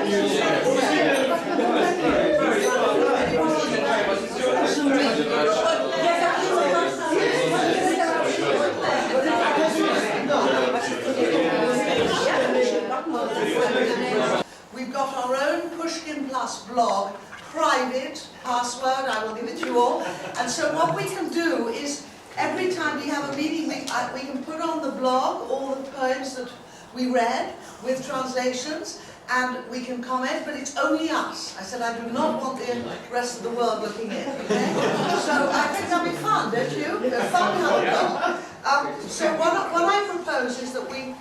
We've got our own Pushkin Plus blog, private, password, I will give it to you all. And so what we can do is, every time we have a meeting, we can put on the blog all the poems that we read with translations, and we can comment, but it's only us. I said I do not want the rest of the world looking in, okay? So I think that'll be fun, don't you? Fun to have a blog. So what I propose is that we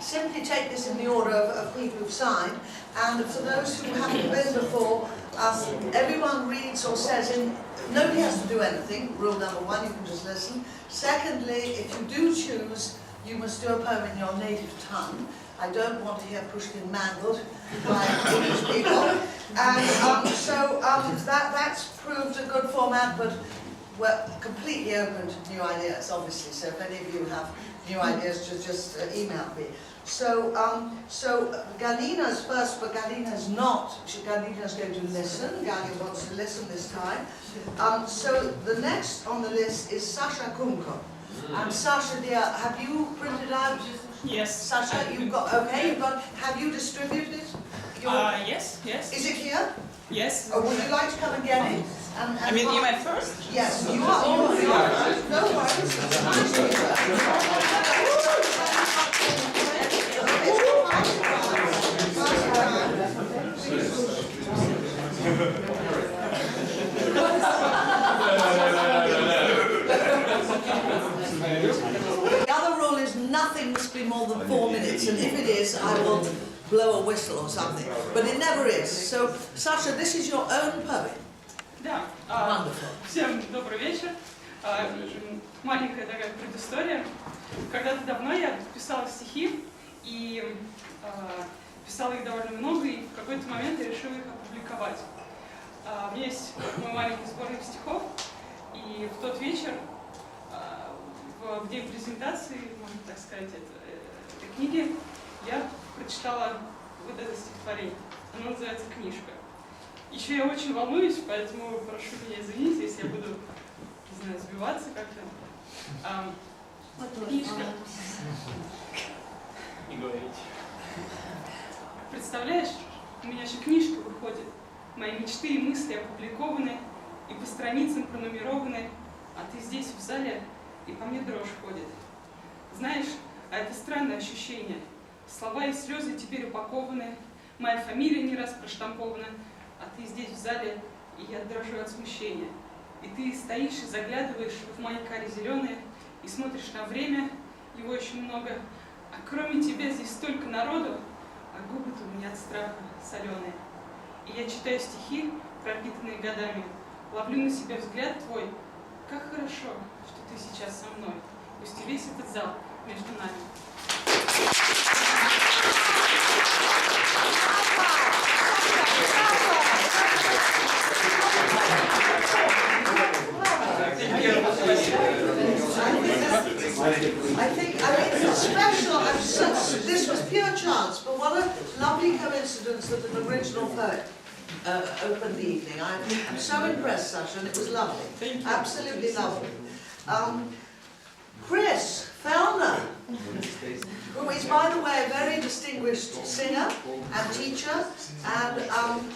simply take this in the order of people who've signed, and for those who haven't been before, everyone reads or says in, nobody has to do anything, rule number one, you can just listen. Secondly, if you do choose, you must do a poem in your native tongue. I don't want to hear Pushkin mangled by English people. And that's proved a good format, but we're completely open to new ideas, obviously. So if any of you have new ideas, just email me. So Galina's first, but Galina's not. Galina's going to listen. Galina wants to listen this time. So the next on the list is Sasha Kunko. And Sasha, dear, have you printed out? Yes. Sasha, you've got, okay, you've got, have you distributed it? Yes. Is it here? Yes. Or would you like to come and get it? I mean, you went first? Yes, you are. No worries. The other rule is nothing must be more than 4 minutes, and if it is, I will blow a whistle or something. But it never is. So, Sasha, this is your own poem. Да. Wonderful. Всем добрый вечер. Маленькая такая предыстория. Когда-то давно я писала стихи, и писала их довольно много, и в какой-то момент я решила их опубликовать. У меня есть мой маленький сборник стихов, и в тот вечер, в день презентации, можно так сказать, этой книги, я прочитала вот это стихотворение. Оно называется «Книжка». Еще я очень волнуюсь, поэтому прошу меня извинить, если я буду, не знаю, сбиваться как-то. Книжка. Не говорите. Представляешь, у меня же книжка выходит. Мои мечты и мысли опубликованы и по страницам пронумерованы, а ты здесь в зале, и по мне дрожь ходит. Знаешь, а это странное ощущение. Слова и слезы теперь упакованы, моя фамилия не раз проштампована, а ты здесь в зале, и я дрожу от смущения. И ты стоишь и заглядываешь в мои кари зеленые, и смотришь на время, его очень много, а кроме тебя здесь столько народу, а губы-то у меня от страха соленые. И я читаю стихи, пропитанные годами, ловлю на себя взгляд твой. Как хорошо, что ты сейчас со мной, пусть и весь этот зал между нами. I mean, it's special. This was pure chance, but what a lovely coincidence that an original poet opened the evening. I'm so impressed, Sasha, and it was lovely. Absolutely lovely. Chris Fellner, who is, by the way, a very distinguished singer and teacher, and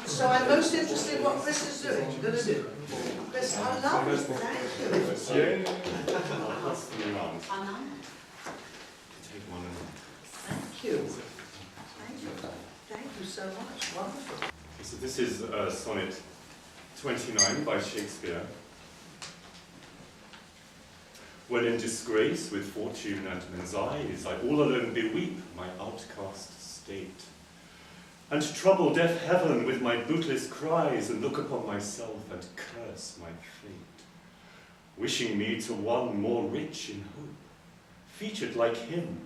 so I'm most interested in what Chris is going to do. Chris, I love it. Thank you. Thank you. Thank you. Thank you so much. Wonderful. So this is sonnet 29 by Shakespeare. When in disgrace with fortune and men's eyes, I all alone beweep my outcast state, and trouble deaf heaven with my bootless cries, and look upon myself and curse my fate, wishing me to one more rich in hope, featured like him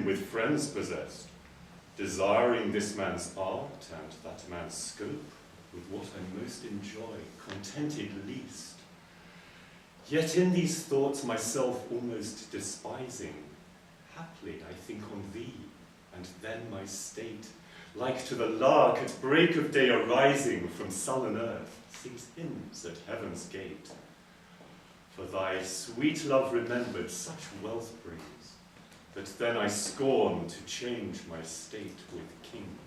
with friends possessed, desiring this man's art and that man's scope, with what I most enjoy, contented least. Yet in these thoughts myself almost despising, haply I think on thee, and then my state, like to the lark at break of day arising from sullen earth, sings hymns at heaven's gate. For thy sweet love remembered such wealth brings, that then I scorn to change my state with kings.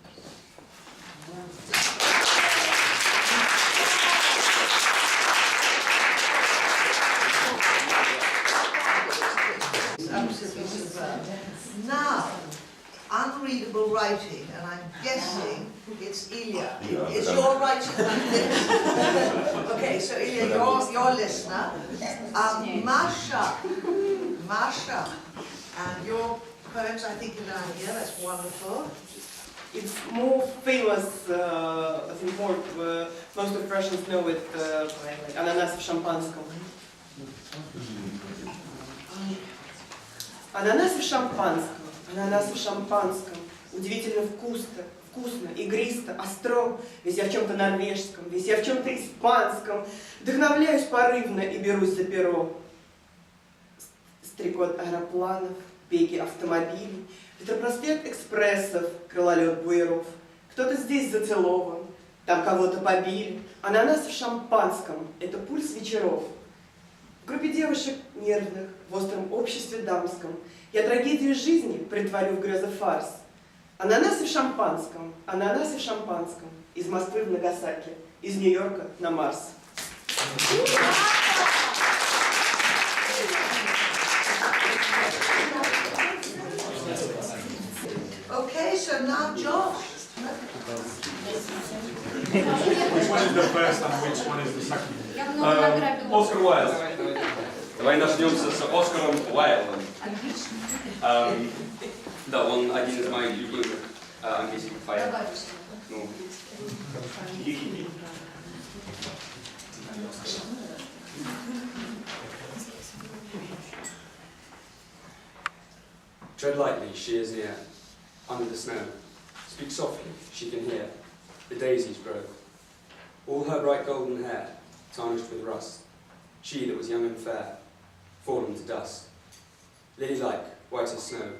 Absolutely superb. Now, unreadable writing, and I'm guessing it's Ilya. It's your writing. Okay, so Ilya, your listener. Masha, and your poems, I think, are down here. That's wonderful. It's more famous, I think most of Russians know it, like «Ананас в шампанском». Ананас в шампанском, ананас в шампанском, удивительно вкусно, игристо, остро, весь я в чем-то норвежском, весь я в чем-то испанском, вдохновляюсь порывно и берусь за перо. Стрекот аэропланов, беги автомобилей, Петропроспект экспрессов, крылолет буеров. Кто-то здесь зацелован, там кого-то побили. Ананас в шампанском — это пульс вечеров. В группе девушек нервных, в остром обществе дамском я трагедию жизни притворю в грезы фарс. Ананасы в шампанском, из Москвы в Нагасаки, из Нью-Йорка на Марс. Okay, so now Josh. Which one is the first and which one is the second? Оскар Уайлд. Давай начнемся с Оскаром Уайлдом. Да, он один из моих любимых английских поэтов. Ну. Tread lightly, she is near. Under the snow. Speak softly, she can hear. The daisies grow. All her bright golden hair, tarnished with rust. She that was young and fair, fallen to dust. Lily-like, white as snow.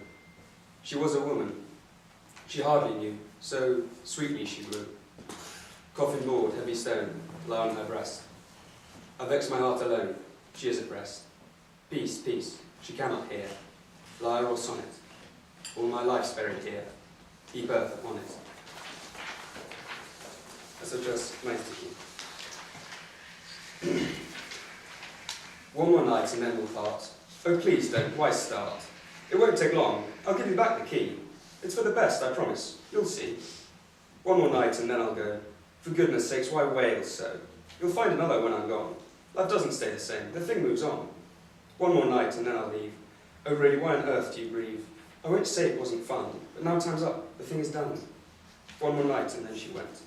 She was a woman. She hardly knew, so sweetly she grew. Coffin board, heavy stone, lie on her breast. I vex my heart alone, she is at rest. Peace, peace, she cannot hear. Lyre or sonnet, all my life's buried here. Keep earth upon it. Also just Meisterki. One more night and then we'll part. Oh please don't, why start? It won't take long, I'll give you back the key. It's for the best, I promise, you'll see. One more night and then I'll go. For goodness sakes, why wail so? You'll find another when I'm gone. Life doesn't stay the same, the thing moves on. One more night and then I'll leave. Oh really, why on earth do you grieve? I won't say it wasn't fun, but now time's up, the thing is done. One more night and then she went.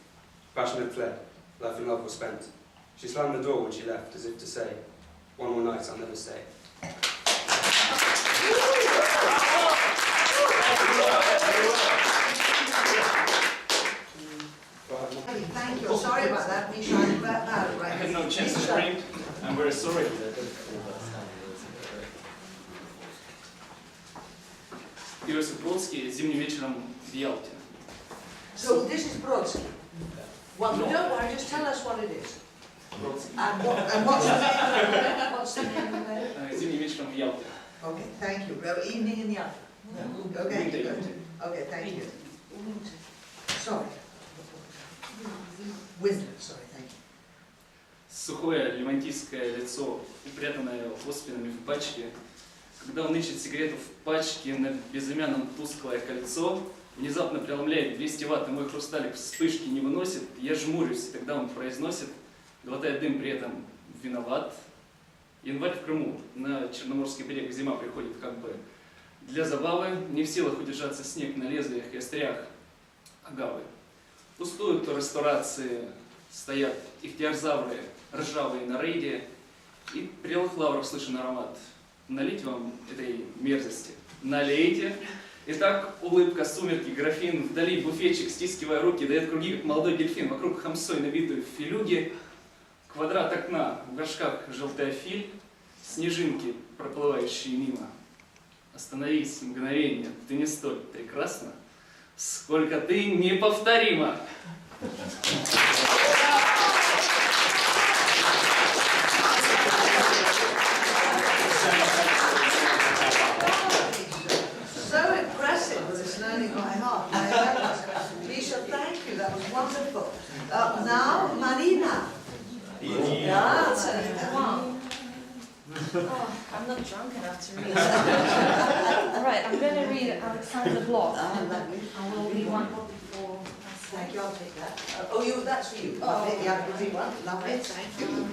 Passion had fled, life and love was spent. She slammed the door when she left, as if to say, one more night I'll never stay. Thank you. Sorry about that, Misha. I'm bad, right? I had no chance to read. I'm very sorry. Иосиф Бродский «Зимним вечером в Ялте». So this is Brodsky. Well, No. don't worry, just tell us what it is. Бродский. And what's the name? What's the name of it? «Зимним вечером в Ялте». Okay, thank you. Well, evening in the afternoon. Okay, good. Okay, thank you. Sorry. Winter, sorry, thank you. Сухое левантийское лицо, упрятанное оспинами в пачке. Когда он ищет сигарету в пачке, на безымянном тусклое кольцо, внезапно преломляет 200 ватт, и мой хрусталик вспышки не выносит. Я жмурюсь, и тогда он произносит, глотая дым при этом виноват. Январь в Крыму, на Черноморский берег зима приходит как бы для забавы, не в силах удержаться снег на лезвиях и острях агавы. Пустуют ресторации, стоят ихтиозавры, ржавые на рейде, и прелых лавров слышен аромат. Налить вам этой мерзости? Налейте. Итак, улыбка, сумерки, графин, вдали буфетчик, стискивая руки, дает круги, как молодой дельфин, вокруг хамсой набитую в филюге, квадрат окна, в горшках желтая филь, снежинки, проплывающие мимо. Остановись, мгновение, ты не столь прекрасна. Сколько ты неповторима! So impressive with this learning by heart. Misha, thank you, that was wonderful. Now, Marina. Yeah, Wow. Oh, I'm not drunk enough to read. Alright, I'm going to read Alexander Bloch. I will read one for Thank you, I'll take that. That's for you. Maybe I can read one. Lovely, thank you.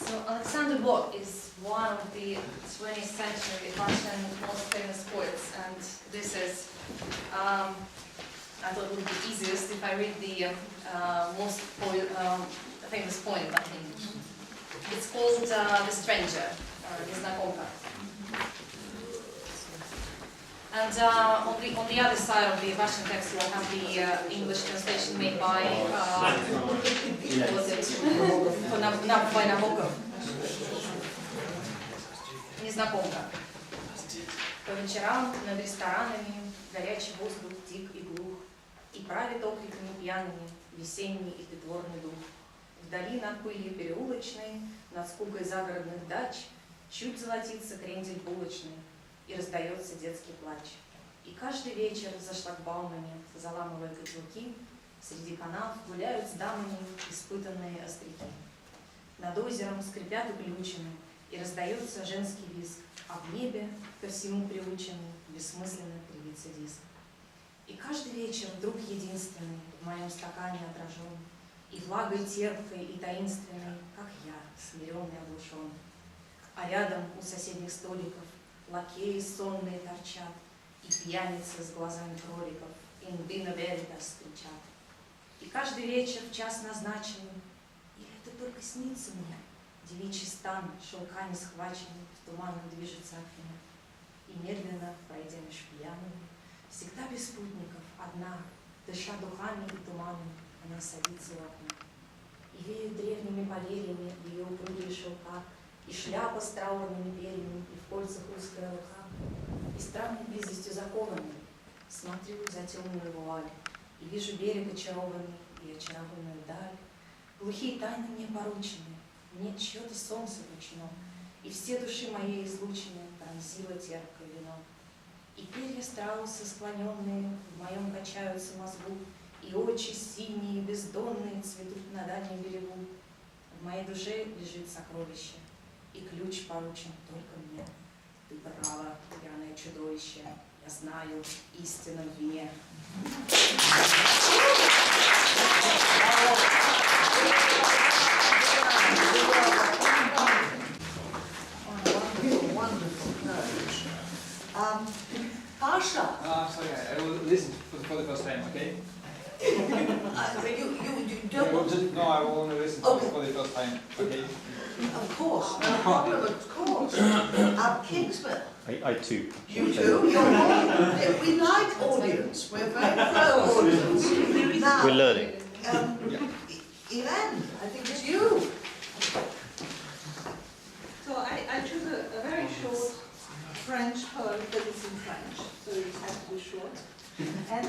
So Alexander Bloch is one of the 20th century Russian most famous poets, and this is, I thought it would be easiest if I read the most famous poem by him. It's called The Stranger, Незнакомка. And on the other side of the Russian text, we'll have the English translation made by Nabokov. Незнакомка. По вечерам над ресторанами горячий воздух тих и глух, и правит окриками пьяными весенний и притворный дух. Вдали над пылью переулочной, над скукой загородных дач, чуть золотится крендель булочный, и раздается детский плач. И каждый вечер за шлагбаумами, заламывая котелки, среди канав гуляют с дамами испытанные остряки. Над озером скрипят уключены, и раздается женский визг, а в небе, ко всему приученный, бессмысленно кривится диск. И каждый вечер вдруг единственный в моем стакане отражен, и влагой терпкой и таинственной, как я, смиренный оглушен. А рядом у соседних столиков лакеи сонные торчат, и пьяницы с глазами кроликов «Индына веритас» кричат. И каждый вечер в час назначенный, или это только снится мне, девичий стан, шелками схваченный, в туманном движется от меня. И медленно, пройдя меж пьяными, всегда без спутников, одна, дыша духами и туманом, она садится у окна. И веют древними поверьями ее упругие шелка, и шляпа с траурными перьями, и в кольцах узкая рука. И странной близостью закованной смотрю за темную вуаль, и вижу берег очарованный, и очарованную даль. Глухие тайны мне поручены, мне чье-то солнце ручно, и все души моей излучены пронзило терпкое вино. И перья страуса склоненные в моем качаются мозгу, и очи синие, бездонные цветут на дальнем берегу. В моей душе лежит сокровище, и ключ поручен только мне. Ты права, пьяное чудовище, я знаю истину в вине. Pasha. Sorry, I will listen for the first time, okay? You don't... No, I will only listen Okay. for the first time, okay? Of course, no problem, of course. Kingsman. I too. You too? You're all, we like audience. We're very pro-audience. Now, We're learning. Ivan, I think it's you. So I choose a very short French poem that is in French, so it has to be short. And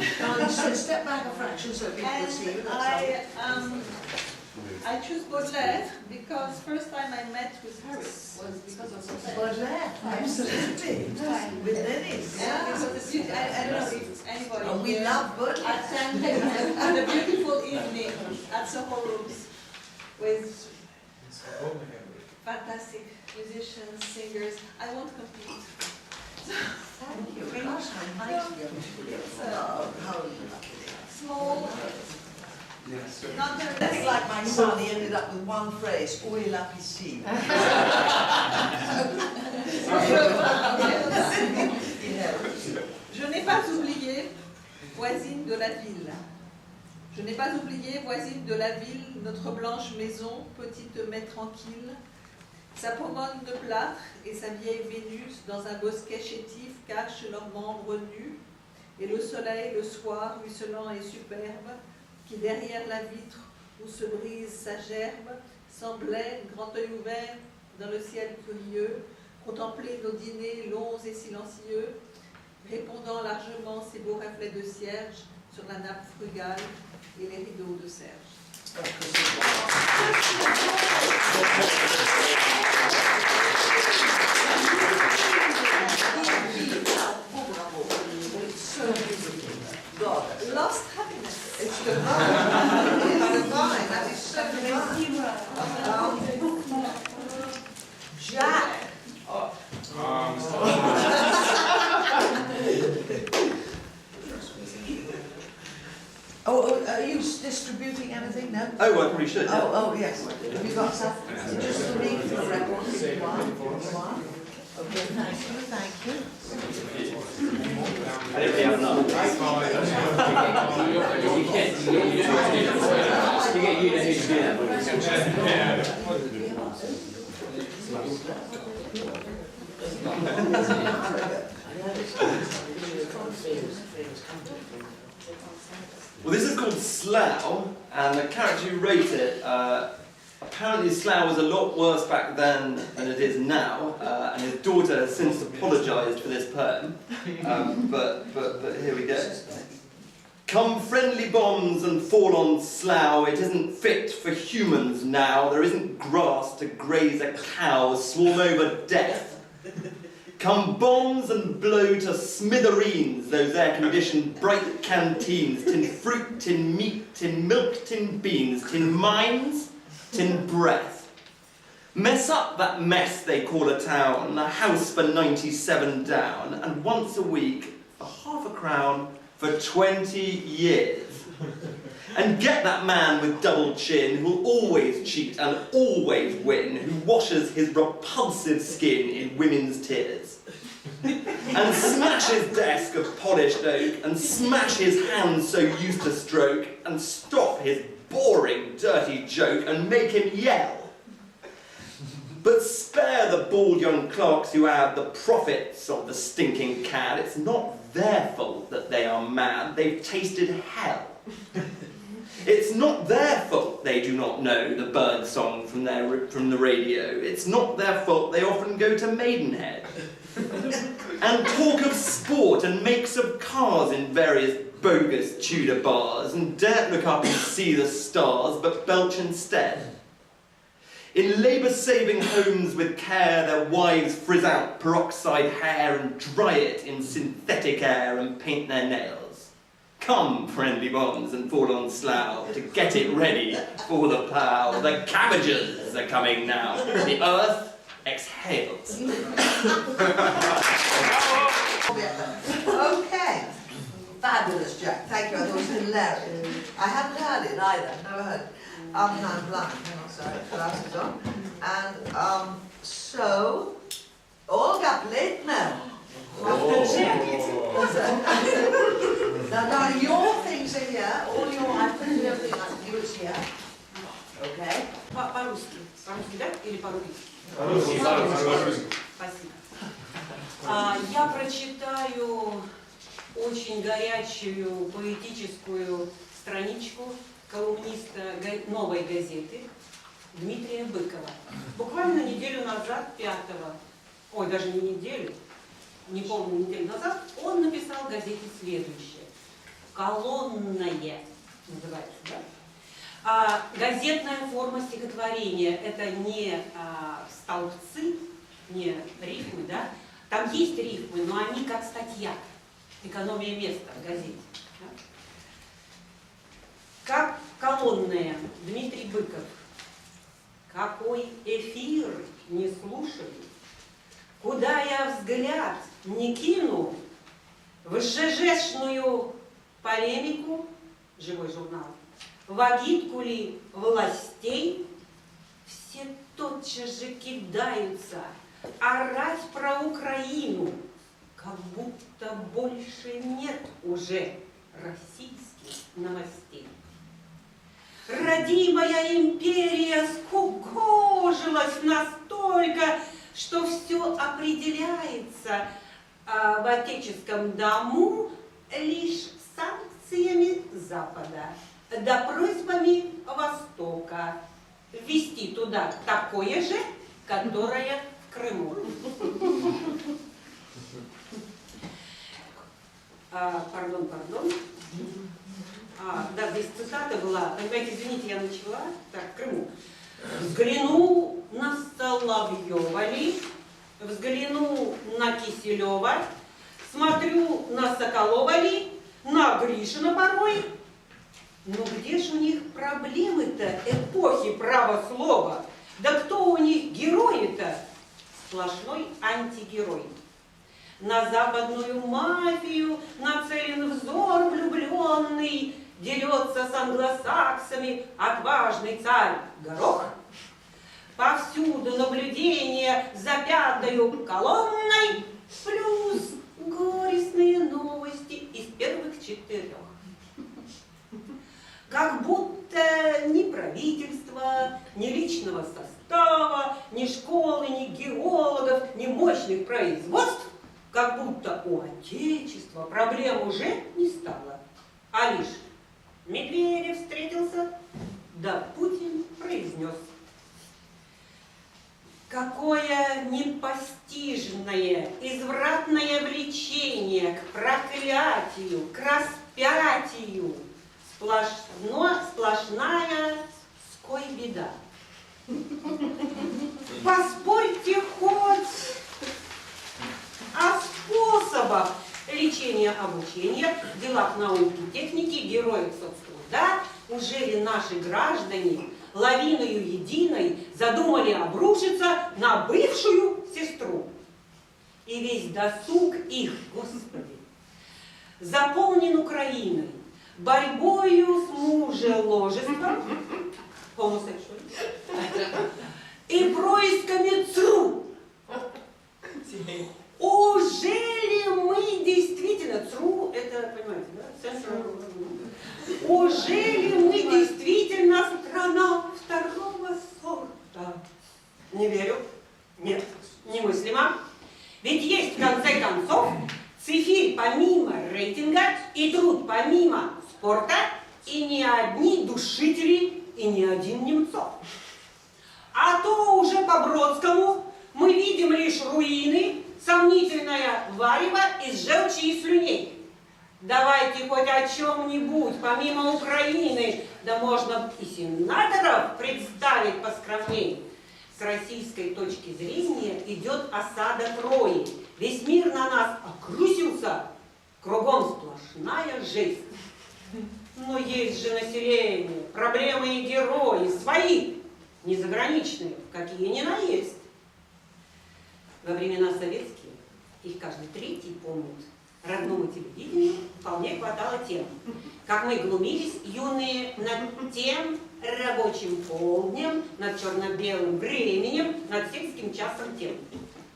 So step back a fraction so people can see you. I choose Baudelaire because first time I met with Harris was because of Baudelaire, absolutely. With Dennis. Yeah, because the beauty, I don't know if anybody And we here love Baudelaire. attended a beautiful evening at Soho Rooms with fantastic musicians, singers. I won't compete. Thank you. Gosh, how nice of you. How lucky. Small, not very That's like my son, he ended up with one phrase, où est la piscine? Je n'ai pas oublié, voisine de la ville. Je n'ai pas oublié, voisine de la ville, notre blanche maison, petite mais tranquille, sa pomone de plâtre et sa vieille Vénus dans un bosquet chétif cachent leurs membres nus, et le soleil, le soir, ruisselant et superbe, qui derrière la vitre où se brise sa gerbe, semblait, grand œil ouvert dans le ciel curieux, contempler nos dîners longs et silencieux, beaux reflets de cierge sur la nappe frugale et les rideaux de serge. God, lost happiness. It's divine. It's divine. That is so divine. Jack. Oh, are you distributing anything? No? Oh, I probably should. Yeah. Oh, yes. Have you got some? Just for me, for the record. One. Okay, thank you. I don't really have enough. You get you know who to do Well, this is called Slough, and the character who wrote it, apparently Slough was a lot worse back then than it is now, and his daughter has since apologised for this poem, but here we go. Come friendly bombs and fall on Slough, it isn't fit for humans now, there isn't grass to graze a cow, swarm over death. Come bombs and blow to smithereens those air-conditioned bright canteens, tin fruit, tin meat, tin milk, tin beans, tin mines, tin breath. Mess up that mess they call a town, a house for 97 down, and once a week, for half a crown, for 20 years. And get that man with double chin who'll always cheat and always win, who washes his repulsive skin in women's tears. And smash his desk of polished oak, and smash his hands so used to stroke, and stop his boring, dirty joke, and make him yell. But spare the bald young clerks who add the profits of the stinking cad. It's not their fault that they are mad, they've tasted hell. It's not their fault they do not know the bird song from the radio. It's not their fault they often go to Maidenhead and talk of sport and makes of cars in various bogus Tudor bars and daren't look up and see the stars but belch instead. In labour-saving homes with care, their wives frizz out peroxide hair and dry it in synthetic air and paint their nails. Come, friendly bombs, and fall on Slough to get it ready for the plough. The cabbages are coming now. The earth exhales. Okay. Fabulous, Jack. Thank you. I thought it was hilarious. I hadn't heard it either. Never heard it. I'm blind. Hang on, sorry. Glasses on. And so, Olga played now. Now your things are here. All your, I put everything I do is here. Okay. По-русски. По-русски, да? Или по-русски? По-русски. Спасибо. Я прочитаю очень горячую поэтическую страничку колумниста «Новой газеты» Дмитрия Быкова. Буквально неделю назад, 5-го, ой, даже не неделю, не полную неделю назад, он написал в газете следующее. «Колонное» называется, да? Газетная форма стихотворения – это не столбцы, не рифмы, да? Там есть рифмы, но они как статья, экономия места в газете. Да? Как колонная, Дмитрий Быков. Какой эфир не слушаю, куда я взгляд не кину, в ЖЖшную полемику, живой журнал, в агитку ли властей, все тотчас же кидаются орать про Украину, как будто больше нет уже российских новостей. Родимая империя скукожилась настолько, что все определяется в отеческом дому лишь санкциями Запада, да просьбами Востока ввести туда такое же, которое в Крыму. Пардон. Да, здесь цитата была. Понимаете, извините, я начала. Так, в Крыму. Взгляну на Соловьева ли, взгляну на Киселева, смотрю на Соколова ли, на Гришина порой. Но где же у них проблемы-то эпохи права слова? Да кто у них герой-то? Сплошной антигерой. На западную мафию нацелен взор влюбленный, дерется с англосаксами отважный царь Горох. Повсюду наблюдение за пятой колонной, плюс горестные новости из первых 4. Как будто ни правительства, ни личного состава, ни школы, ни геологов, ни мощных производств, как будто у Отечества проблем уже не стало, а лишь Медведев встретился, да Путин произнес. Какое непостижное, извратное влечение к проклятию, к распятию, сплошная ской беда. Поспорьте хоть о способах лечения, обучения, делах науки, техники, героев соцтруда. Уже ли наши граждане лавиною единой задумали обрушиться на бывшую сестру? И весь досуг их, Господи, заполнен Украиной, борьбою с мужеложеством, и происками ЦРУ. Ужели мы действительно, ЦРУ, это, понимаете, да? Ужели мы действительно страна второго сорта? Не верю. Нет, немыслимо. Ведь есть, в конце концов, цифирь помимо рейтинга и труд помимо спорта, и не одни душители, и не один Немцов. А то уже по Бродскому мы видим лишь руины, сомнительное варево из желчи и слюней. Давайте хоть о чем-нибудь, помимо Украины, да можно и сенаторов представить поскромней. С российской точки зрения идет осада Трои. Весь мир на нас окрысился, кругом сплошная жесть. Но есть же население, проблемы и герои, свои, не заграничные, какие ни на есть. Во времена советские, их каждый третий помнит, родному телевидению вполне хватало тем, как мы глумились юные над тем рабочим полднем, над черно-белым временем, над сельским часом тем.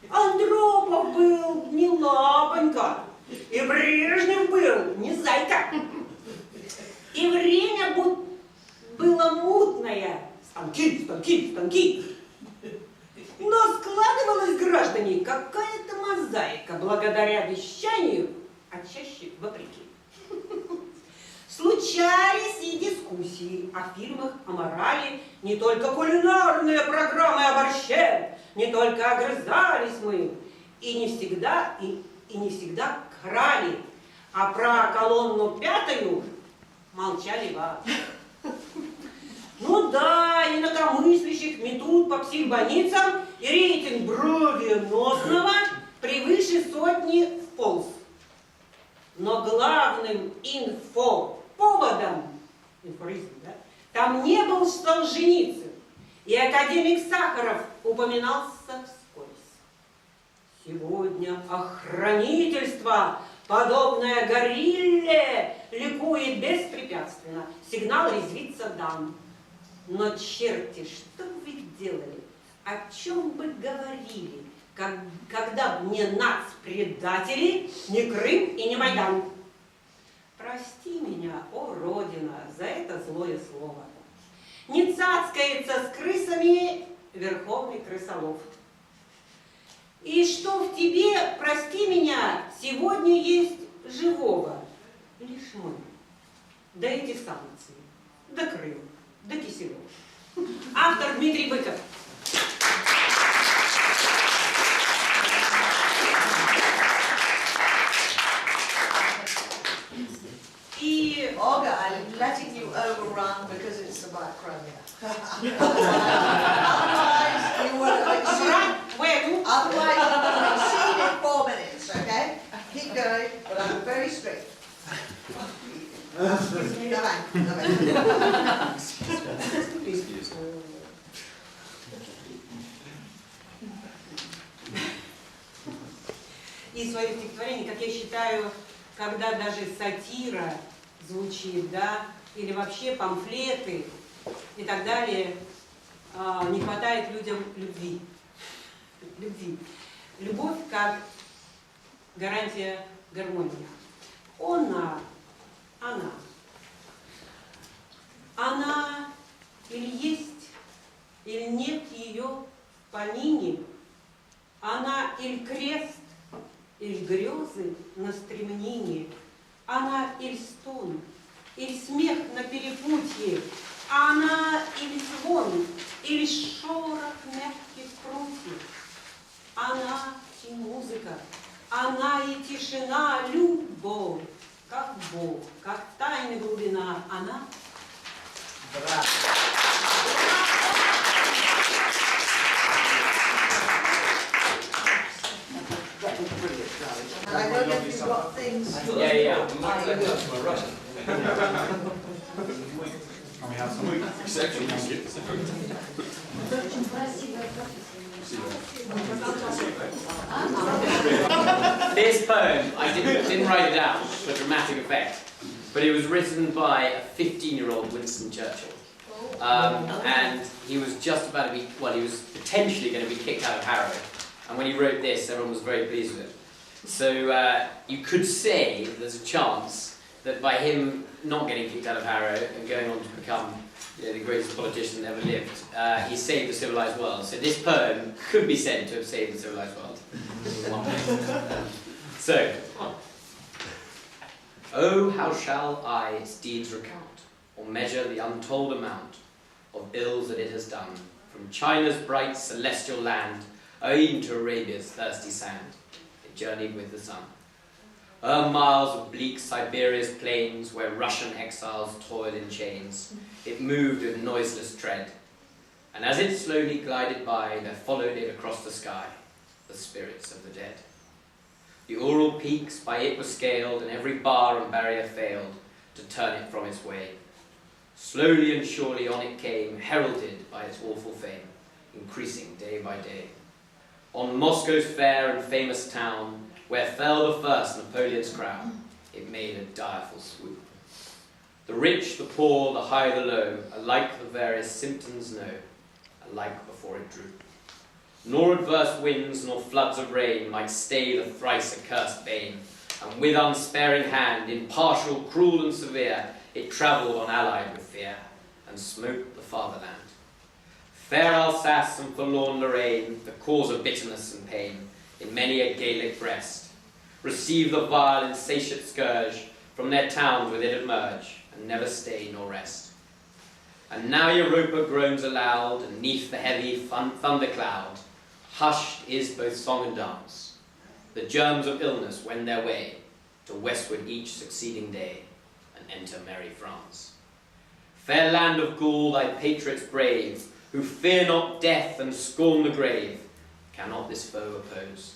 Андропов был не лапонька, и Брежнев был не зайка. И время было мутное, станки. Но складывалась, граждане, какая-то мозаика благодаря вещанию, а чаще вопреки. Случались и дискуссии о фильмах, о морали, не только кулинарные программы о борще, не только огрызались мы, и не всегда крали, а про колонну 5 молчали вообще. Ну да, инакомыслящих метут по психбольницам, и рейтинг бровеносного превыше 100 вполз. Но главным инфоповодом, инфоризм, да, там не был Солженицын, и академик Сахаров упоминался вскользь. Сегодня охранительство, подобное горилле, ликует беспрепятственно, сигнал резвиться дан. Но черти, что бы вы делали, о чем бы говорили, когда б не нацпредатели, не Крым и не Майдан? Прости меня, о Родина, за это злое слово. Не цацкается с крысами верховный крысолов. И что в тебе, прости меня, сегодня есть живого? Лишь мы. Да эти санкции, да Крым, да Киселев. Автор Дмитрий Быков. Olga, I'm letting you overrun because it's about Crimea. Otherwise, you would have exceeded, otherwise you would have exceeded 4 minutes, okay? Keep going, but I'm very strict. И свое стихотворение, как я считаю, когда даже сатира звучит, да, или вообще памфлеты и так далее, не хватает людям любви. Любовь как гарантия гармонии. Она или есть, или нет ее в помине, она или крест, или грезы на стремнении, она или стон, или смех на перепутье, она или звон, или шорох мягких прутьев, она и музыка, она и тишина, любовь, как Бог, как тайна глубина, она. Браво! I don't know if you've got things. Yeah. Can we have some exception? This poem, I didn't write it down for dramatic effect, but it was written by a 15-year-old Winston Churchill. And he was just about to be, well, he was potentially going to be kicked out of Harrow. And when he wrote this, everyone was very pleased with it. So you could say there's a chance that by him not getting kicked out of Harrow and going on to become the greatest politician ever lived, he saved the civilized world. So this poem could be said to have saved the civilized world. So, oh, how shall I its deeds recount, or measure the untold amount of ills that it has done, from China's bright celestial land, even to Arabia's thirsty sand, it journeyed with the sun. Miles of bleak Siberia's plains, where Russian exiles toiled in chains, it moved with noiseless tread, and as it slowly glided by, there followed it across the sky, the spirits of the dead. The Ural peaks by it were scaled, and every bar and barrier failed to turn it from its way. Slowly and surely on it came, heralded by its awful fame, increasing day by day. On Moscow's fair and famous town, where fell the first Napoleon's crown, it made a direful swoop. The rich, the poor, the high, the low, alike the various symptoms know, alike before it drooped. Nor adverse winds nor floods of rain might stay the thrice accursed bane, and with unsparing hand, impartial, cruel and severe, it travelled on allied with fear, and smote the fatherland. Fair Alsace and forlorn Lorraine, the cause of bitterness and pain, in many a Gaelic breast, receive the vile insatiate scourge, from their towns with it emerge, and never stay nor rest. And now Europa groans aloud, and 'neath the heavy thundercloud, hushed is both song and dance. The germs of illness wend their way, to westward each succeeding day, and enter merry France. Fair land of Gaul, thy patriots brave, who fear not death and scorn the grave, cannot this foe oppose,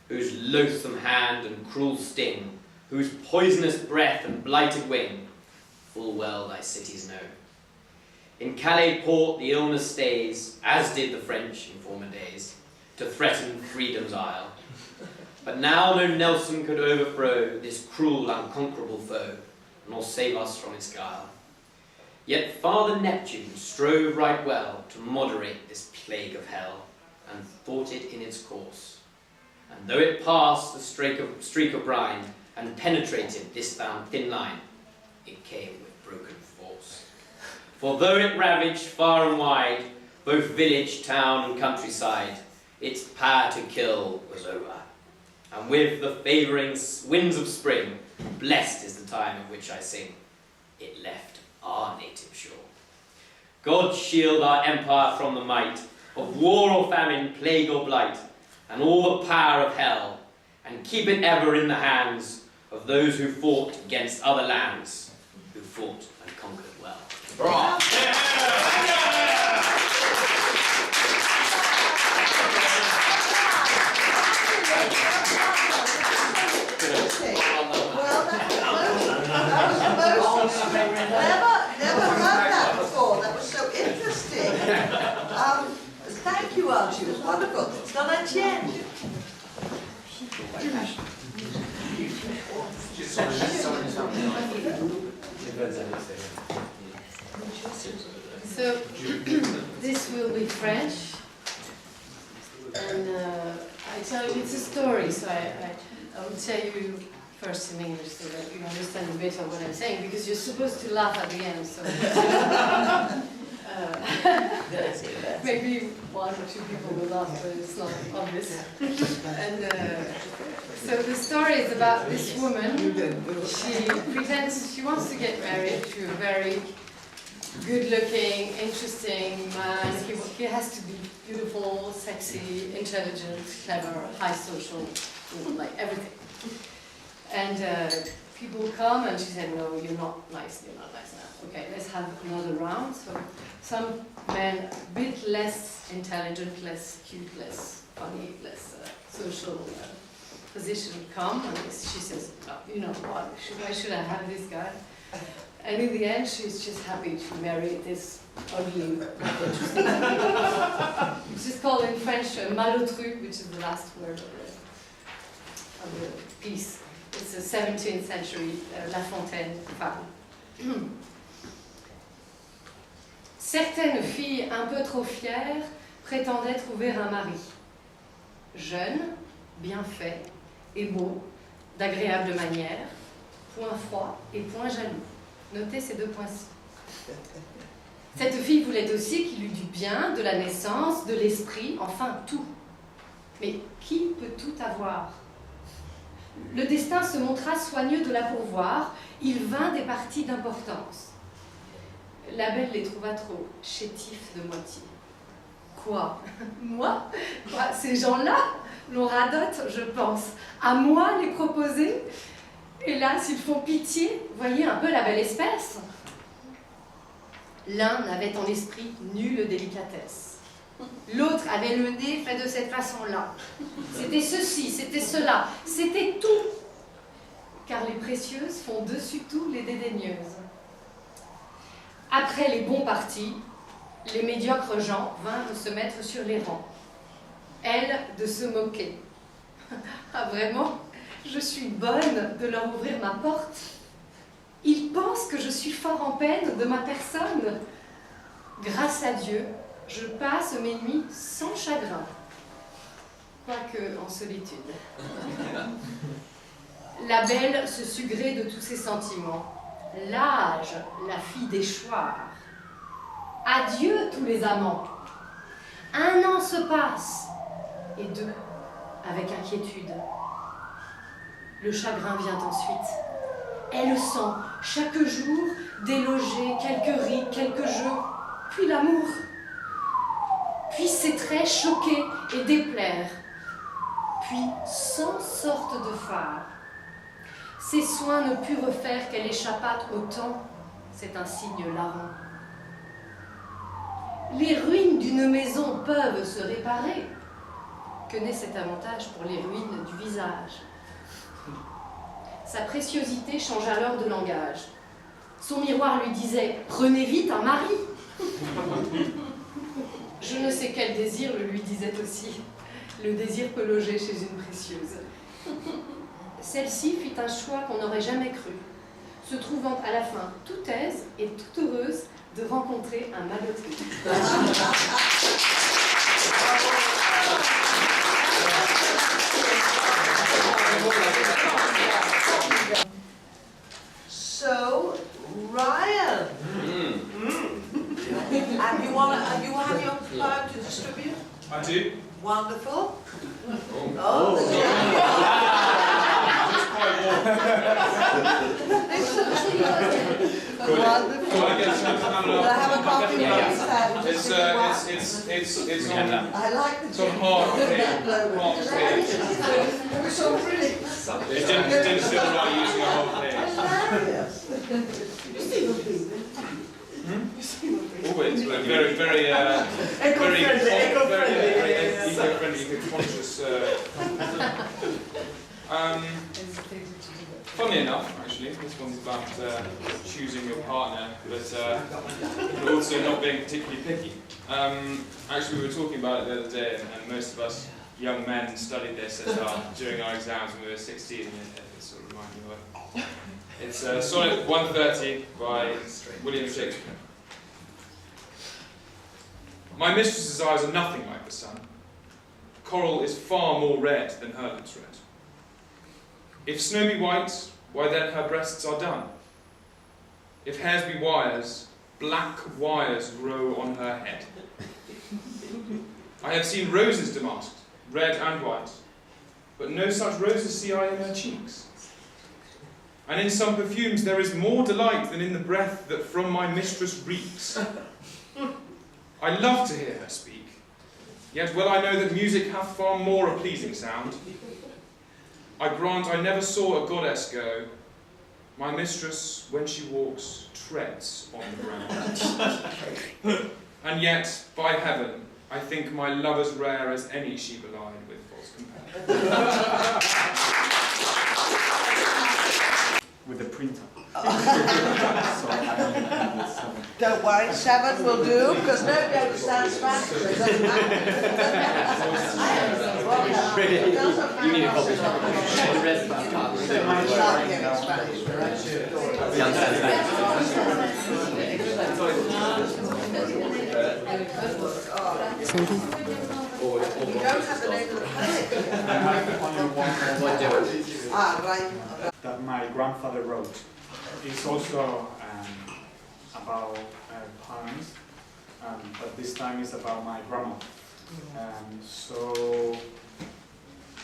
whose loathsome hand and cruel sting, whose poisonous breath and blighted wing, full well thy cities know. In Calais port the illness stays, as did the French in former days, to threaten freedom's isle. But now no Nelson could overthrow this cruel, unconquerable foe, nor save us from its guile. Yet Father Neptune strove right well to moderate this plague of hell, and thought it in its course. And though it passed the streak of brine, and penetrated this thin line, it came with broken force. For though it ravaged far and wide, both village, town, and countryside, its power to kill was over. And with the favouring winds of spring, blessed is the time of which I sing, it left our native shore. God shield our empire from the might of war or famine, plague or blight, and all the power of hell, and keep it ever in the hands of those who fought against other lands, fought and conquered well. Never heard that before. That was so interesting. Thank you, Archie. It was wonderful. Don Etienne. So, this will be French, and I tell you it's a story, so I will tell you first in English so that you understand better what I'm saying, because you're supposed to laugh at the end, so maybe one or two people will laugh, but it's not obvious. And so the story is about this woman. She pretends she wants to get married to a very good-looking, interesting man. He has to be beautiful, sexy, intelligent, clever, high social, like everything. And people come and she said, no, you're not nice enough. Okay, let's have another round. So some men a bit less intelligent, less cute, less funny, less social position come, and she says, oh, you know, why should I have this guy? And in the end, she's just happy to marry this ugly, not interesting guy. Which is called in French malotru, which is the last word of the piece. It's a 17th century La Fontaine fable. Certaines filles un peu trop fières prétendaient trouver un mari. Jeune, bien fait et beau, d'agréable manière, point froid et point jaloux. Notez ces deux points-ci. Cette fille voulait aussi qu'il eût du bien, de la naissance, de l'esprit, enfin tout. Mais qui peut tout avoir? Le destin se montra soigneux de la pourvoir, il vint des parties d'importance. La belle les trouva trop chétifs de moitié. Quoi? Moi? Quoi? Ces gens-là l'on radote, je pense. À moi les proposer? Hélas, ils font pitié, voyez un peu la belle espèce. L'un n'avait en esprit nulle délicatesse. L'autre avait le nez fait de cette façon-là. C'était ceci, c'était cela, c'était tout. Car les précieuses font dessus tout les dédaigneuses. Après les bons partis, les médiocres gens vinrent se mettre sur les rangs. Elle de se moquer. Ah vraiment, je suis bonne de leur ouvrir ma porte. Ils pensent que je suis fort en peine de ma personne. Grâce à Dieu, je passe mes nuits sans chagrin, quoique en solitude. La belle se sut gré de tous ses sentiments. L'âge la fit déchoir. Adieu tous les amants. Un an se passe, et deux, avec inquiétude. Le chagrin vient ensuite. Elle sent chaque jour déloger quelques rides, quelques jeux, puis l'amour. Puis ses traits choquer et déplaire, puis 100 sortes de fards. Ses soins ne purent faire qu'elle échappât au temps, c'est un signe larron. Les ruines d'une maison peuvent se réparer. Que n'est cet avantage pour les ruines du visage? Sa préciosité change alors de langage. Son miroir lui disait « Prenez vite un mari !» Je ne sais quel désir le lui disait aussi. Le désir peut loger chez une précieuse. Celle-ci fit un choix qu'on n'aurait jamais cru, se trouvant à la fin toute aise et toute heureuse de rencontrer un malotru. So, Ryan. And you have your poem to distribute? I do. Wonderful. Oh. It's quite warm. Wonderful. Do I get something? Will I have a copy of It's on. I like the It's on hard tea. Hard tea. It was so pretty. It didn't feel right using a whole page. Hilarious. awkward, but very eco-friendly, eco-conscious. Funnily enough, actually, this one's about choosing your partner, but also not being particularly picky. Actually, we were talking about it the other day, and most of us young men studied this during our exams when we were 16. It sort of reminded me of it. It's Sonnet 130 by William Shakespeare. My mistress's eyes are nothing like the sun. Coral is far more red than her lips red. If snow be white, why then her breasts are dun. If hairs be wires, black wires grow on her head. I have seen roses damasked, red and white, but no such roses see I in her cheeks. And in some perfumes there is more delight than in the breath that from my mistress reeks. I love to hear her speak, yet well I know that music hath far more a pleasing sound. I grant I never saw a goddess go. My mistress, when she walks, treads on the ground. And yet, by heaven, I think my love as rare as any she belied with false compare. With the printer. Don't worry, 7 will do, because nobody understands Spanish, so it doesn't matter. You need a copy. The rest of You don't have the name of the poet. That my grandfather wrote. It's also about poems, but this time it's about my grandma. So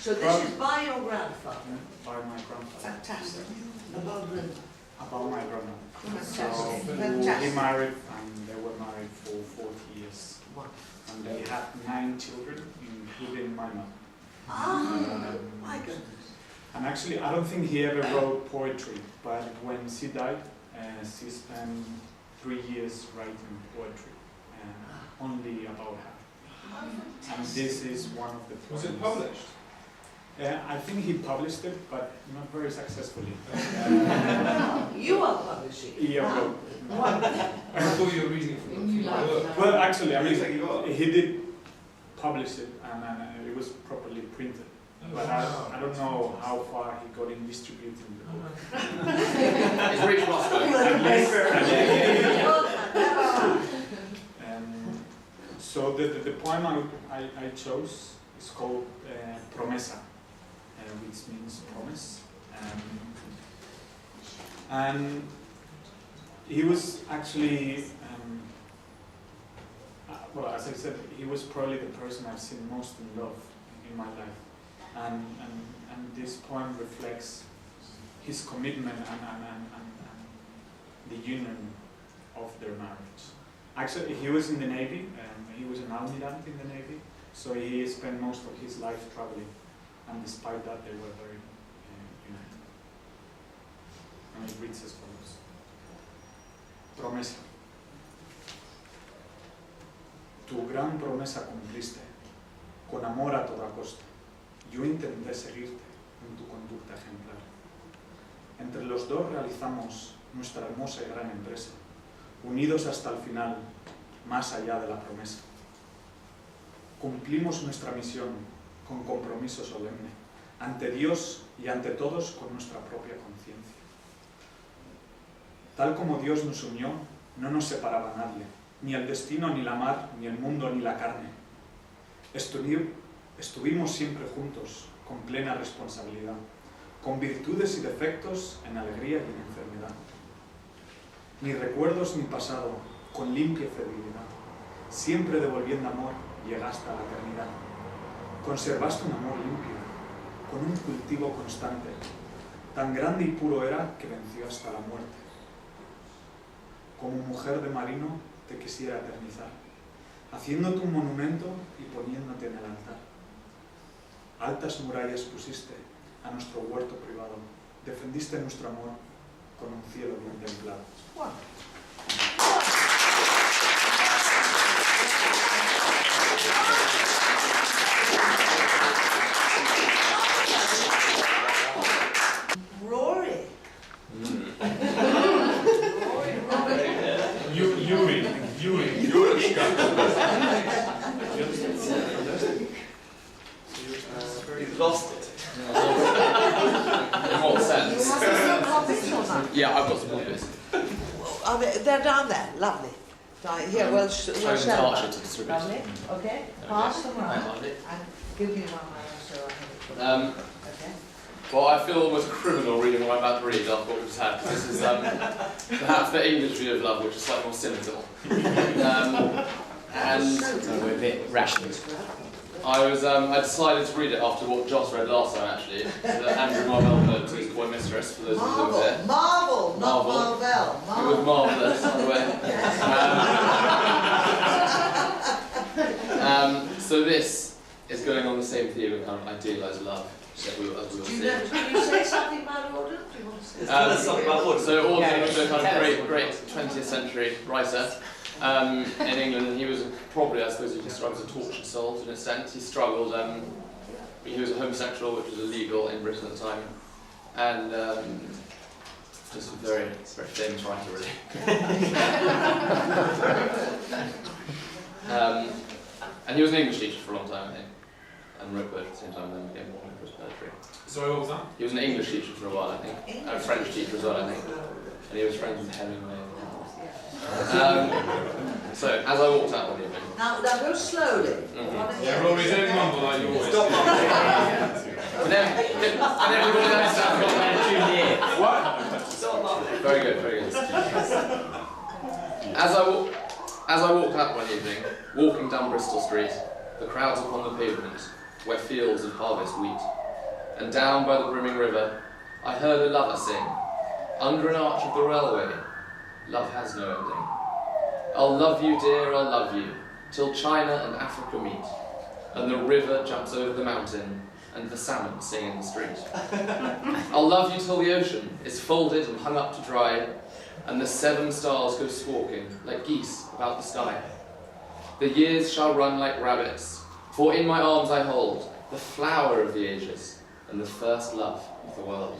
this is by your grandfather? By my grandfather. Fantastic. About Linda? About my grandma. Fantastic. So Fantastic. he married, and they were married for 40 years. Wow. And they had 9 children, including my mom. My goodness. And actually, I don't think he ever wrote poetry, but when she died, she spent 3 years writing poetry, only about her. And this is one of the poems. Was it published? I think he published it, but not very successfully. You are publishing? Yeah. I thought you were reading from the book. Well, actually, I mean, he did publish it, and it was properly printed. But I don't know how far he got in distributing the book. It's Rich Roscoe. So the poem I chose is called Promesa, which means promise. And he was actually, well, as I said, he was probably the person I've seen most in love in my life. And this poem reflects his commitment and the union of their marriage. Actually, he was in the Navy, he was an almirant in the Navy, so he spent most of his life traveling, and despite that they were very united. And it reads as follows. Promesa. Tu gran promesa cumpliste, con amor a toda costa. Yo intenté seguirte en tu conducta ejemplar. Entre los dos realizamos nuestra hermosa y gran empresa, unidos hasta el final, más allá de la promesa. Cumplimos nuestra misión con compromiso solemne, ante Dios y ante todos con nuestra propia conciencia. Tal como Dios nos unió, no nos separaba nadie, ni el destino, ni la mar, ni el mundo, ni la carne. Estuvimos siempre juntos, con plena responsabilidad, con virtudes y defectos, en alegría y en enfermedad. Ni recuerdos ni pasado, con limpia fidelidad, siempre devolviendo amor, llegaste a la eternidad. Conservaste un amor limpio, con un cultivo constante, tan grande y puro era que venció hasta la muerte. Como mujer de marino te quisiera eternizar, haciéndote un monumento y poniéndote en el altar. Altas murallas pusiste a nuestro huerto privado, defendiste nuestro amor con un cielo bien templado. Wow. Rory. He's lost it. In what sense? You have some copies or not? Yeah, I've got some copies. They're down there, lovely. Here, we'll share Archer them. to distribute. Lovely, okay. Pass them around. And give me one, so I have it. Okay. Well, I feel almost criminal reading what I'm about to read after what we've just had. This is perhaps the English view of love, which is slightly more cynical. And we're a bit rational. I decided to read it after what Joss read last time, actually. Andrew Marvell Burns, who's Boy Mistress, for those of you who were there. Marvel, not Marvel. It was marvellous, by the way. So this is going on the same theme of kind of idealised love, as we will see. Can you say something about Auden? Tell us something about Auden. So Auden was a kind of great 20th century writer in England, and he was probably, I suppose you can describe as a tortured soul to an extent. He struggled, he was a homosexual, which was illegal in Britain at the time, and just a very, very famous writer, really. And he was an English teacher for a long time, I think, and wrote poetry at the same time, and then became more into his poetry. Sorry, what was that? He was an English teacher for a while, I think, and a French teacher as well, I think, and he was friends with Hemingway. So, as I walked out one evening... Now go slowly. Yeah, Rory, don't mumble like you always do. Stop mumbling. And everybody understands what they're too near. What? Stop mumbling. Very good, very good. As I walked out one evening, walking down Bristol Street, the crowds upon the pavement, where fields of harvest wheat, and down by the brimming river, I heard a lover sing, under an arch of the railway, love has no ending. I'll love you, dear, I'll love you, till China and Africa meet, and the river jumps over the mountain, and the salmon sing in the street. I'll love you till the ocean is folded and hung up to dry, and the 7 stars go squawking like geese about the sky. The years shall run like rabbits, for in my arms I hold the flower of the ages, and the first love of the world.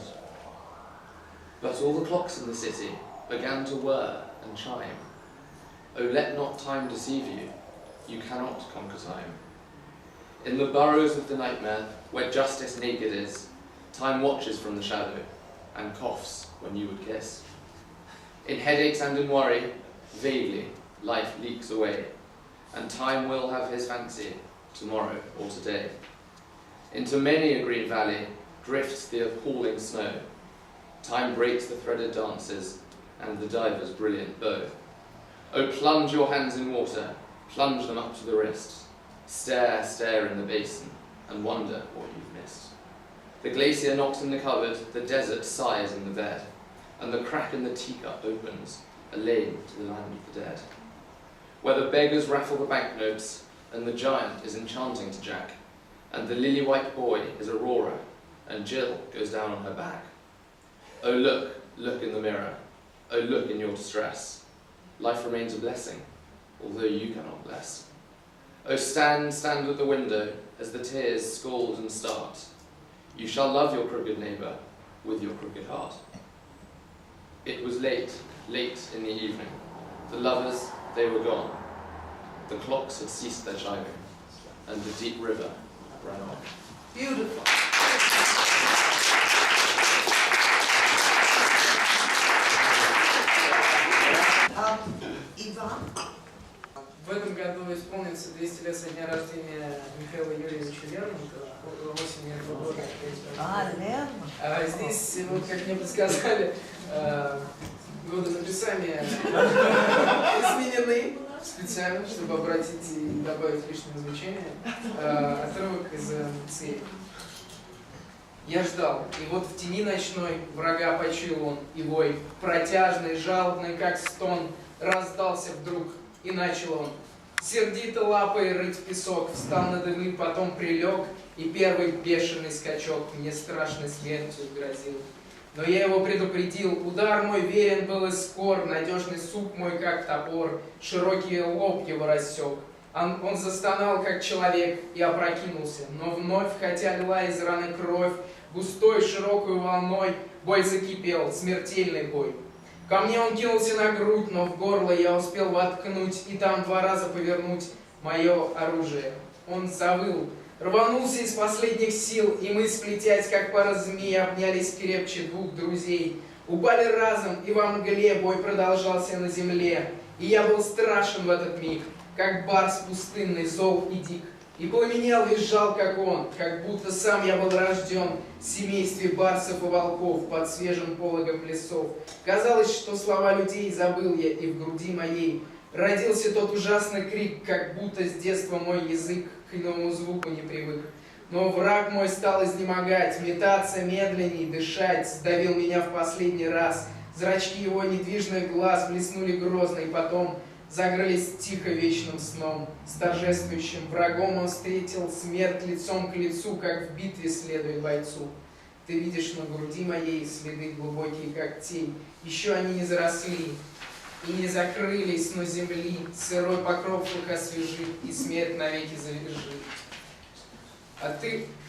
But all the clocks in the city began to whir and chime. Oh, let not time deceive you, you cannot conquer time. In the burrows of the nightmare, where justice naked is, time watches from the shadow, and coughs when you would kiss. In headaches and in worry, vaguely, life leaks away, and time will have his fancy, tomorrow or today. Into many a green valley drifts the appalling snow. Time breaks the threaded dances, and the diver's brilliant bow. Oh, plunge your hands in water, plunge them up to the wrist. Stare, stare in the basin, and wonder what you've missed. The glacier knocks in the cupboard, the desert sighs in the bed, and the crack in the teacup opens, a lane to the land of the dead. Where the beggars raffle the banknotes, and the giant is enchanting to Jack, and the lily-white boy is Aurora, and Jill goes down on her back. Oh, look, look in the mirror, oh, look in your distress. Life remains a blessing, although you cannot bless. Oh, stand, stand at the window, as the tears scald and start. You shall love your crooked neighbour with your crooked heart. It was late, late in the evening. The lovers, they were gone. The clocks had ceased their chiming, and the deep river ran on. Beautiful. Иван. В этом году исполнится 200 лет со дня рождения Михаила Юрьевича Лермонтова, около 8 года. Здесь, вот, как мне подсказали, годы написания изменены специально, чтобы обратить и добавить лишнее звучание. Отрывок из «Цели». Я ждал, и вот в тени ночной врага почуял он, и вой, протяжный, жалобный, как стон, раздался вдруг, и начал он. Сердито лапой рыть в песок, встал на дыбы, потом прилег, и первый бешеный скачок мне страшной смертью грозил. Но я его предупредил, удар мой верен был и скор, надежный сук мой как топор, широкий лоб его рассек. Он застонал, как человек, и опрокинулся. Но вновь, хотя лила из раны кровь, густой широкой волной, бой закипел, смертельный бой. Ко мне он кинулся на грудь, но в горло я успел воткнуть и там 2 раза повернуть мое оружие. Он завыл, рванулся из последних сил, и мы, сплетясь, как пара змей, обнялись крепче 2 друзей. Упали разом, и во мгле бой продолжался на земле. И я был страшен в этот миг, как барс пустынный, зол и дик. И пламенел, визжал, как он, как будто сам я был рожден в семействе барсов и волков под свежим пологом лесов. Казалось, что слова людей забыл я, и в груди моей родился тот ужасный крик, как будто с детства мой язык к иному звуку не привык. Но враг мой стал изнемогать, метаться медленней, дышать, сдавил меня в последний раз. Зрачки его недвижных глаз блеснули грозно, и потом закрылись тихо вечным сном. С торжествующим врагом он встретил смерть лицом к лицу, как в битве следует бойцу. Ты видишь на груди моей следы глубокие, как тень. Еще они не заросли и не закрылись, но земли сырой покров их освежит, и смерть навеки завяжет.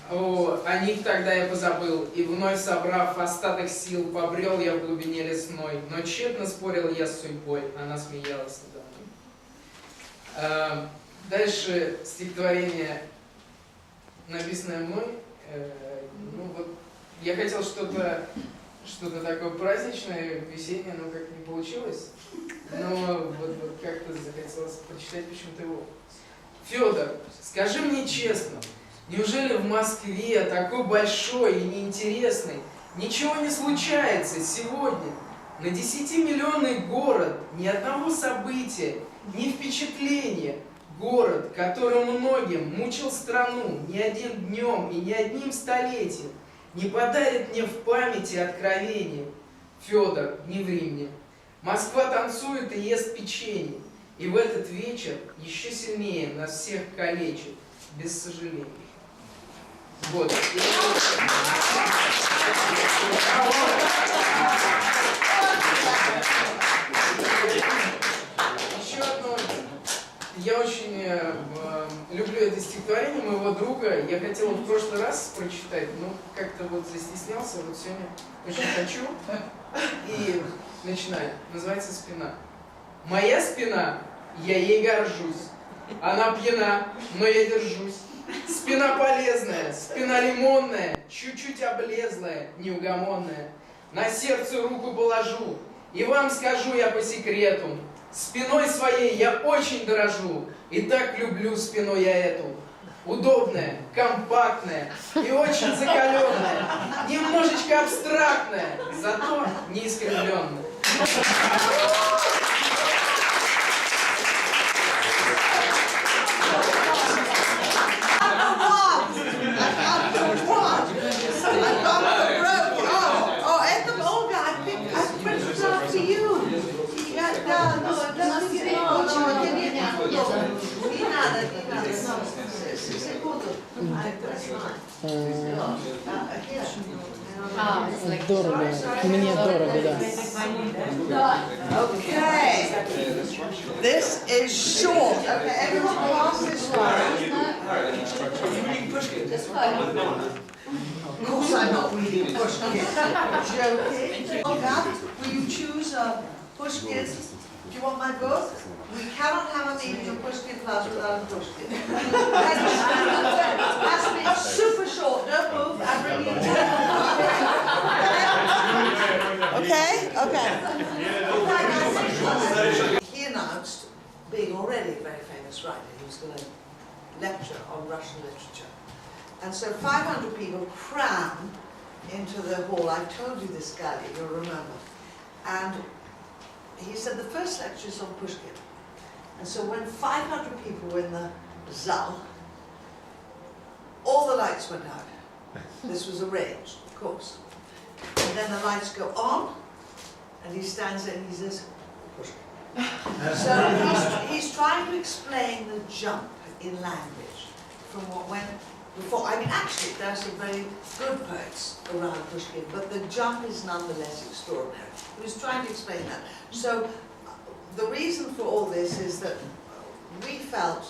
О них тогда я позабыл, и вновь собрав остаток сил, побрел я в глубине лесной. Но тщетно спорил я с судьбой, она смеялась надо мной. Дальше стихотворение, написанное мной. Я хотел что-то такое праздничное, весеннее, но как не получилось. Но вот как-то захотелось прочитать почему-то его. Федор, скажи мне честно, неужели в Москве, такой большой и неинтересный, ничего не случается сегодня? На 10-миллионный город, ни одного события, ни впечатления. Город, который многим мучил страну ни одним днем и ни одним столетием, не подарит мне в памяти откровения. Федор, не ври мне. Москва танцует и ест печенье, и в этот вечер еще сильнее нас всех калечит, без сожаления. Вот. Еще одно. Я очень люблю это стихотворение моего друга. Я хотел в прошлый раз прочитать, но как-то вот застеснялся. Вот сегодня очень хочу. И начинаю. Называется «Спина». Моя спина, я ей горжусь. Она пьяна, но я держусь. Спина полезная, спина лимонная, чуть-чуть облезлая, неугомонная. На сердце руку положу, и вам скажу я по секрету. Спиной своей я очень дорожу, и так люблю спину я эту. Удобная, компактная и очень закаленная, немножечко абстрактная, зато не искривленная. Дорого. Мне дорого, да. Okay. This is short. Okay, everyone pass this one. Of course I'm not reading Pushkin. Joking. Will you choose a Pushkin? Do you want my book? We cannot have a meeting of Pushkin class without a Pushkin. It has to be super short. Don't move. I'm bringing it. Okay? Okay. He announced, being already a very famous writer, he was going to lecture on Russian literature. And so 500 people cram into the hall. I told you this, Gali, you'll remember. And he said the first lecture is on Pushkin. And so when 500 people were in the Zal, all the lights went out. This was arranged, of course. And then the lights go on, and he stands there and he says, Pushkin. So he's trying to explain the jump in language from what went before. I mean, actually, there are some very good poets around Pushkin, but the jump is nonetheless extraordinary. He was trying to explain that. So the reason for all this is that we felt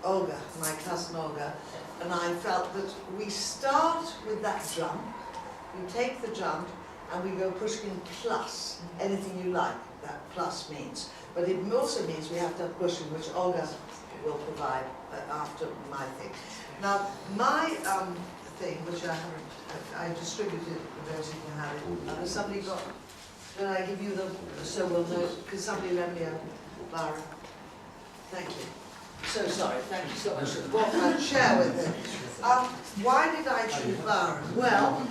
Olga, my cousin Olga, and I felt that we start with that jump, you take the jump, and we go Pushkin plus, anything you like, that plus means. But it also means we have to have Pushkin, which Olga will provide after my thing. Now, my thing, which I distributed for those who can have it. Has somebody got, did I give you the, so we'll know, because somebody lent me a bar. Thank you. So sorry, thank you so much. What I'll share with them. Why did I choose Byron? Well,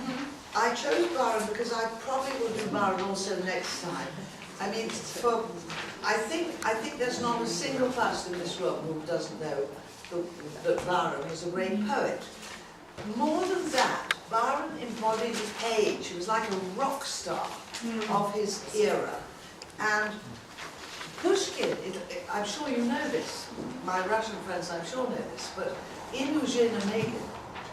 I chose Byron because I probably will do Byron also next time. I mean, I think there's not a single person in this room who doesn't know that Byron was a great poet. More than that, Byron embodied the age. He was like a rock star of his era. And Pushkin, I'm sure you know this, my Russian friends I'm sure know this, but in Eugene Onegin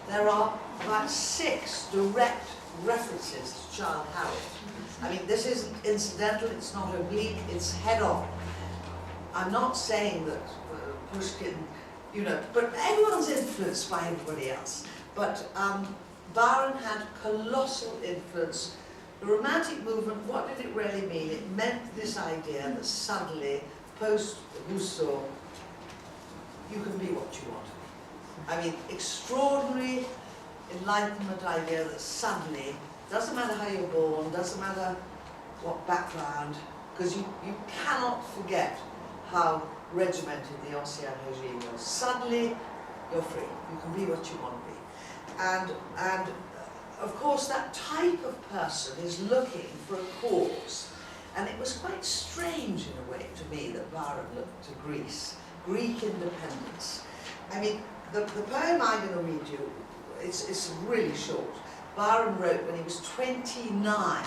there are about 6 direct references to Childe Harold. I mean, this isn't incidental, it's not oblique, it's head-on. I'm not saying that Pushkin, you know, but everyone's influenced by everybody else. But Byron had colossal influence. The Romantic movement, what did it really mean? It meant this idea that suddenly, post-Rousseau, you can be what you want to be. I mean, extraordinary Enlightenment idea that suddenly, doesn't matter how you're born, doesn't matter what background, because you cannot forget how regimented the ancien regime was. Suddenly, you're free. You can be what you want to be. And of course, that type of person is looking for a cause. And it was quite strange in a way to me that Byron looked to Greece, Greek independence. I mean, the poem I'm going to read you, it's really short. Byron wrote when he was 29,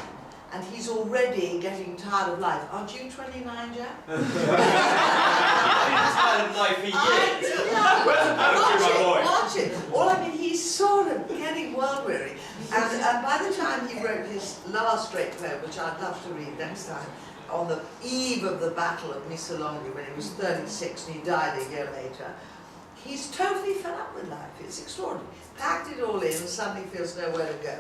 and he's already getting tired of life. Aren't you 29, Jack? Tired of life for years. Watch it. All I mean, he's sort of getting world weary. And by the time he wrote his last great poem, which I'd love to read next time, on the eve of the Battle of Missolonghi, when he was 36 and he died a year later, he's totally fed up with life. It's extraordinary. Packed it all in and suddenly feels nowhere to go.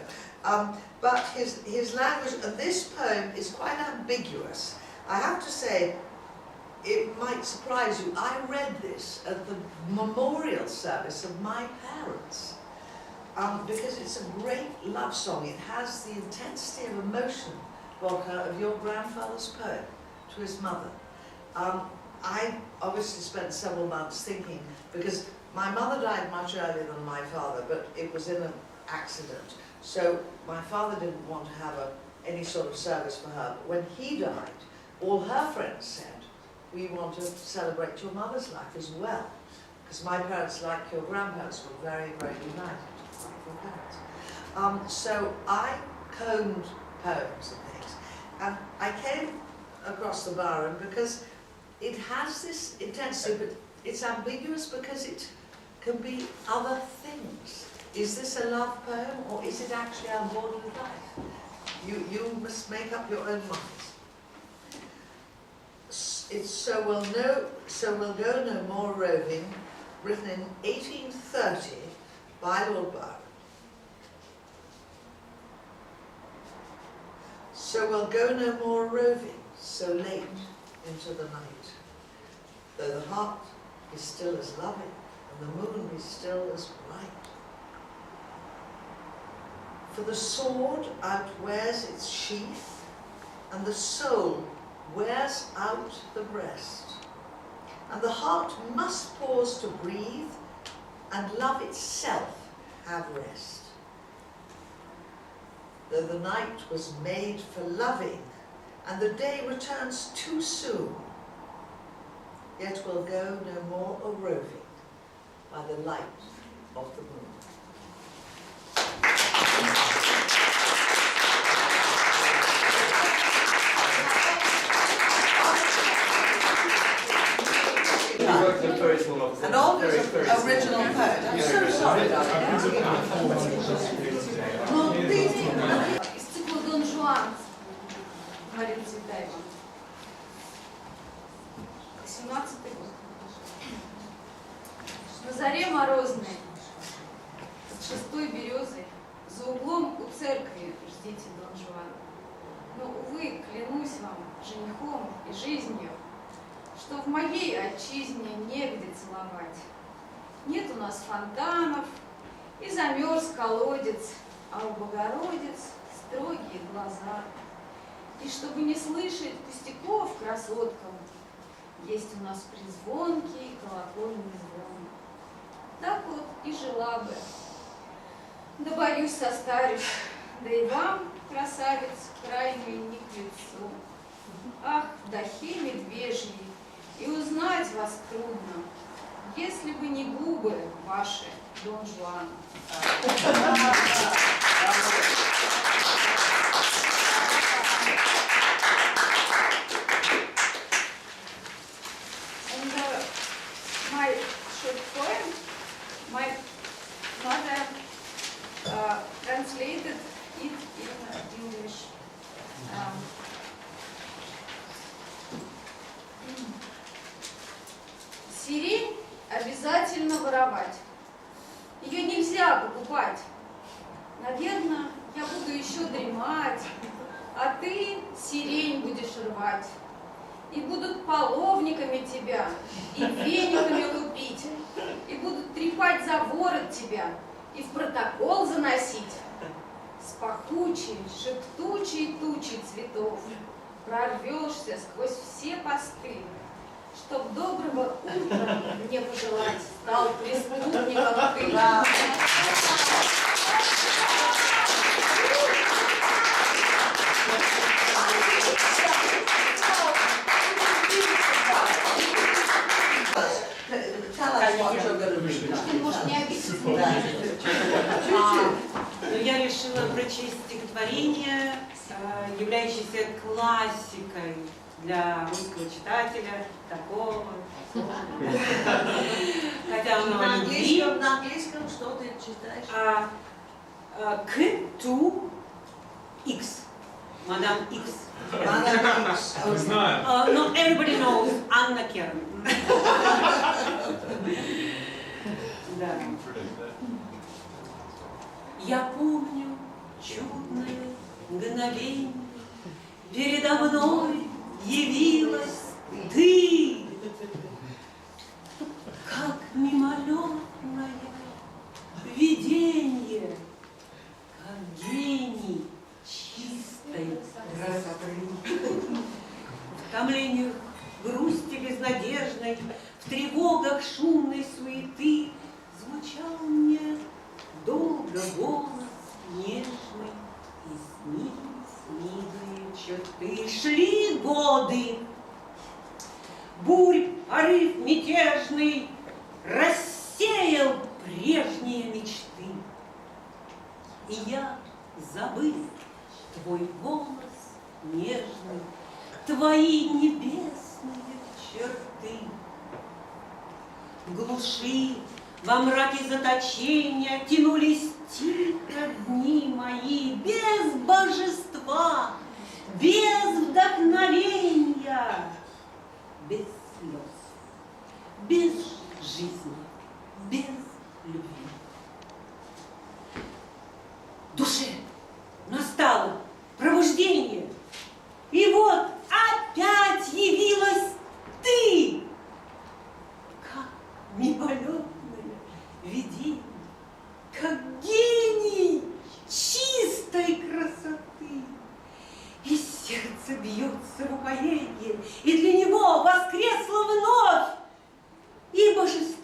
But his language, and this poem is quite ambiguous. I have to say, it might surprise you, I read this at the memorial service of my parents. Because it's a great love song. It has the intensity of emotion, Volker, of your grandfather's poem to his mother. I obviously spent several months thinking, because my mother died much earlier than my father, but it was in an accident. So my father didn't want to have any sort of service for her. But when he died, all her friends said, we want to celebrate your mother's life as well. Because my parents, like your grandparents, were very, very united. So I combed poems and things, and I came across the Byron because it has this intensity, but it's ambiguous because it can be other things. Is this a love poem, or is it actually our borderland life? You must make up your own minds. It's So We'll Go No More Roving, written in 1830 by Lord Byron. So we'll go no more roving, so late into the night, though the heart is still as loving, and the moon is still as bright. For the sword outwears its sheath, and the soul wears out the breast, and the heart must pause to breathe, and love itself have rest. Though the night was made for loving, and the day returns too soon, yet we'll go no more a-roving by the light of the moon. And all this original poem. I'm so sorry, darling. Из цикла Дон Жуан, Марина Цветаева. 18-й год. заре морозной, под шестой березой, за углом у церкви ждите Дон Жуана. Но, увы, клянусь вам женихом и жизнью, что в моей отчизне негде целовать. Нет у нас фонтанов, и замерз колодец, а у Богородиц строгие глаза. И чтобы не слышать пустяков красоткам, есть у нас призвонкий колокольный звон. Так вот и жила бы. Да, боюсь, состарюсь, да и вам, красавец, крайне не к лицу. Ах, вдохе медвежьи, и узнать вас трудно, если бы не губы ваши, Дон Жуан. And my short poem, my mother translated it in English. Сирень обязательно воровать. Ее нельзя покупать. Наверное, я буду еще дремать, а ты сирень будешь рвать. И будут половниками тебя, и вениками лупить, и будут трепать за ворот тебя, и в протокол заносить. С пахучей, шептучей тучей цветов прорвешься сквозь все посты, чтоб доброго утра мне пожелать стал преступником ты. Может, не обидится. Но я решила прочесть стихотворение, являющееся классикой для русского читателя, такого. Хотя оно на английском что ты читаешь? K2X. Мадам X. Мадам X. Не знаю. No, everybody knows Анна Керн. Да. Я помню чудное мгновенье, передо мной явилась ты, как мимолетное видение, как гений чистой красоты. В томлениях грусти безнадежной, в тревогах шумной суеты звучал мне долго голос нежный, и снились милые черты. Шли годы, бурь, порыв мятежный рассеял прежние мечты. И я забыл твой голос нежный, твои небесные черты. В глуши, во мраке заточения тянулись тихо дни мои, без божества, без вдохновения, без слез, без жизни, без любви. Душе настало пробуждение, и вот опять явилась ты, как мимолетное видение, как гений чистой красоты. И сердце бьется в упоенье, и для него воскресло вновь и божество,